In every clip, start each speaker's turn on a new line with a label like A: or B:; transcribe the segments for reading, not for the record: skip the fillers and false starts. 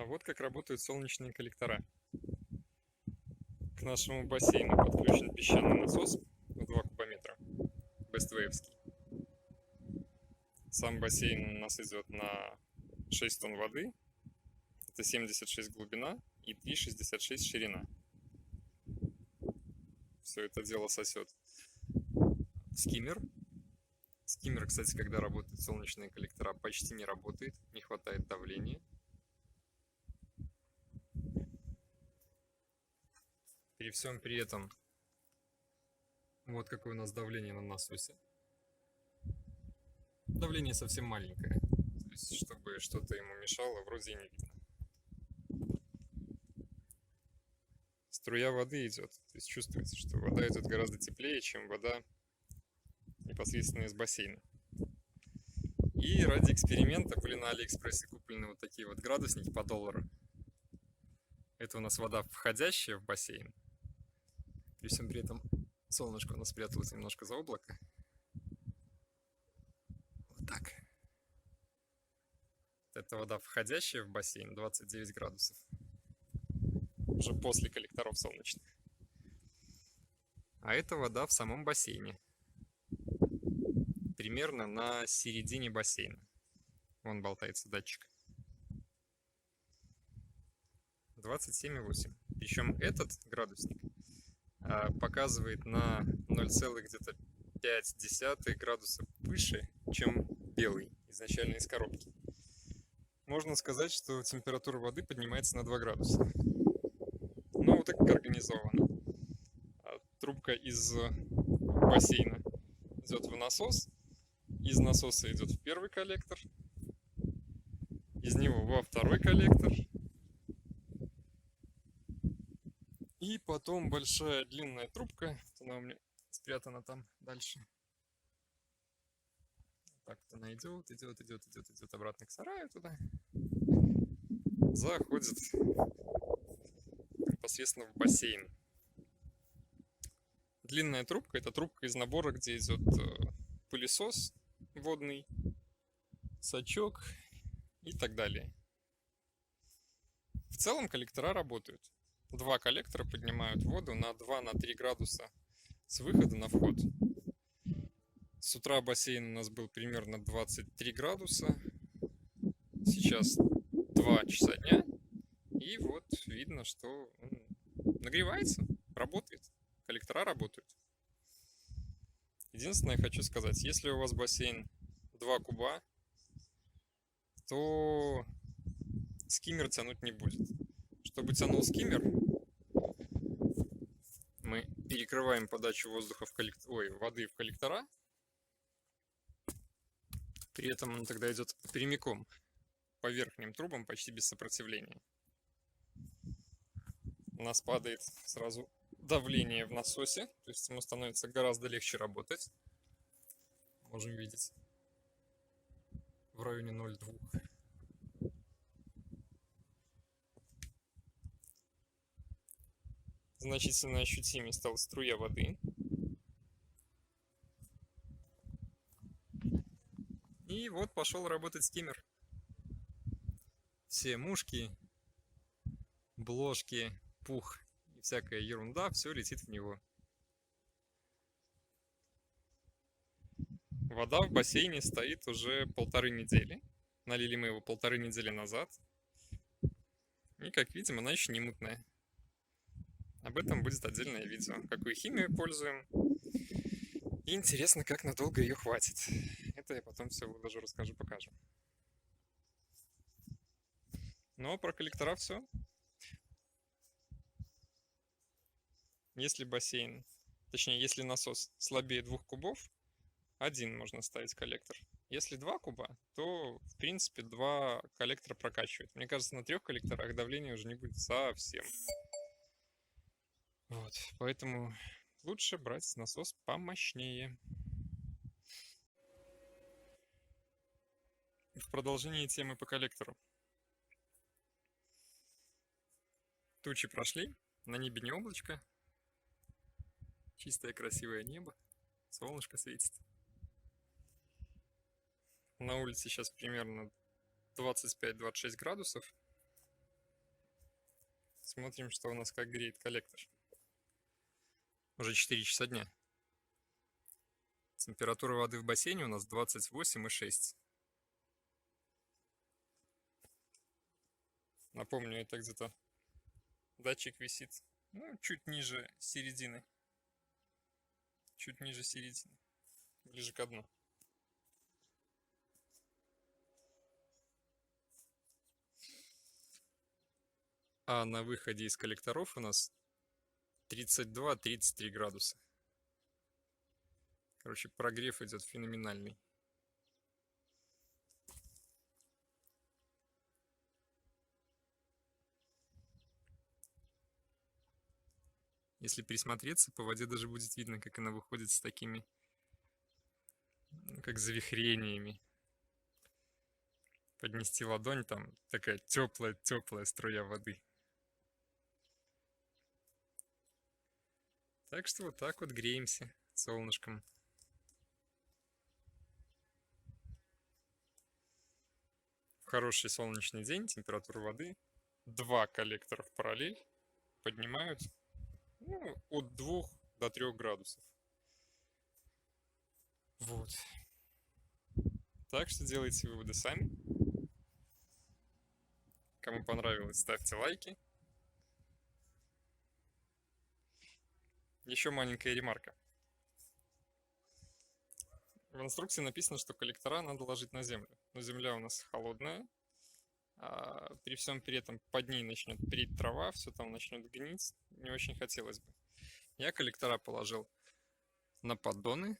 A: Вот как работают солнечные коллектора. К нашему бассейну подключен песчаный насос в 2 кубометра, бествейвский. Сам бассейн у нас идет на 6 тонн воды, это 76 глубина и 3,66 ширина. Все это дело сосет скиммер. Скиммер, кстати, когда работают солнечные коллектора, почти не работает, не хватает давления. При этом, вот какое у нас давление на насосе. Давление совсем маленькое, то есть, чтобы что-то ему мешало, вроде и не видно. Струя воды идет, то есть чувствуется, что вода идет гораздо теплее, чем вода непосредственно из бассейна. И ради эксперимента были на Алиэкспрессе куплены вот такие вот градусники по $1. Это у нас вода, входящая в бассейн. При этом солнышко у нас спряталось немножко за облако. Вот так. Это вода, входящая в бассейн, 29 градусов. Уже после коллекторов солнечных. А это вода в самом бассейне. Примерно на середине бассейна. Вон болтается датчик. 27,8. Причем этот градусник показывает на 0,5 градуса выше, чем белый, изначально из коробки. Можно сказать, что температура воды поднимается на 2 градуса. Но вот так как организовано. Трубка из бассейна идет в насос, из насоса идет в первый коллектор, из него во второй коллектор, и потом большая длинная трубка, она у меня спрятана там дальше. Так вот она идет обратно к сараю туда, заходит непосредственно в бассейн. Длинная трубка — это трубка из набора, где идет пылесос водный, сачок и так далее. В целом коллектора работают. 2 коллектора поднимают воду на 2-3 градуса с выхода на вход. С утра бассейн у нас был примерно 23 градуса. Сейчас 2 часа дня. И вот видно, что он нагревается, работает. Коллектора работают. Единственное, я хочу сказать, если у вас бассейн 2 куба, то скиммер тянуть не будет. Чтобы тянул скиммер, мы перекрываем подачу воздуха воды в коллектора. При этом он тогда идет прямиком по верхним трубам, почти без сопротивления. У нас падает сразу давление в насосе, то есть ему становится гораздо легче работать. Можем видеть в районе 0,2. Значительно ощутимее стала струя воды. И вот пошел работать скиммер. Все мушки, бложки, пух и всякая ерунда, все летит в него. Вода в бассейне стоит уже 1,5 недели. Налили мы его 1,5 недели назад. И, как видим, она еще не мутная. Об этом будет отдельное видео. Какую химию пользуем. И интересно, как надолго ее хватит. Это я потом все выложу, расскажу, покажу. Но про коллектора все. Если бассейн, точнее, если насос слабее 2 кубов, 1 можно ставить коллектор. Если 2 куба, то, в принципе, 2 коллектора прокачивает. Мне кажется, на 3 коллекторах давление уже не будет совсем. Вот, поэтому лучше брать насос помощнее. В продолжении темы по коллектору. Тучи прошли, на небе не облачко. Чистое красивое небо, солнышко светит. На улице сейчас примерно 25-26 градусов. Смотрим, что у нас как греет коллектор. Уже 4 часа дня. Температура воды в бассейне у нас 28,6. Напомню, это где-то датчик висит, ну, чуть ниже середины. Чуть ниже середины. Ближе к дну. А на выходе из коллекторов у нас 32-33 градуса. Короче, прогрев идет феноменальный. Если присмотреться, по воде даже будет видно, как она выходит с такими, как завихрениями. Поднести ладонь, там такая теплая струя воды. Так что вот так вот греемся солнышком. В хороший солнечный день температура воды 2 коллектора в параллель поднимают, ну, от 2 до 3 градусов. Вот. Так что делайте выводы сами. Кому понравилось, ставьте лайки. Еще маленькая ремарка. В инструкции написано, что коллектора надо ложить на землю. Но земля у нас холодная. А при всем при этом под ней начнет переть трава, все там начнет гнить. Не очень хотелось бы. Я коллектора положил на поддоны.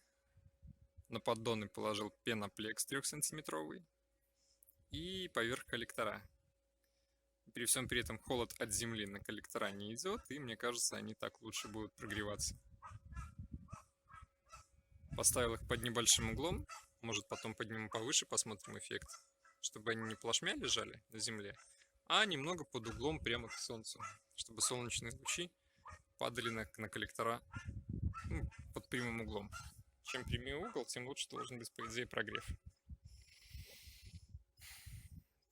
A: На поддоны положил пеноплекс 3-сантиметровый. И поверх коллектора. При всем при этом холод от земли на коллектора не идет. И мне кажется, они так лучше будут прогреваться. Поставил их под небольшим углом. Может, потом поднимем повыше, посмотрим эффект. Чтобы они не плашмя лежали на земле, а немного под углом прямо к солнцу. Чтобы солнечные лучи падали на коллектора, ну, под прямым углом. Чем прямее угол, тем лучше должен быть, по идее, прогрев.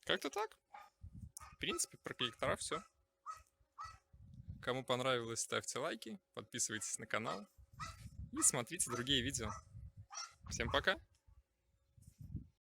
A: Как-то так. В принципе, про коллектора все. Кому понравилось, ставьте лайки, подписывайтесь на канал и смотрите другие видео. Всем пока!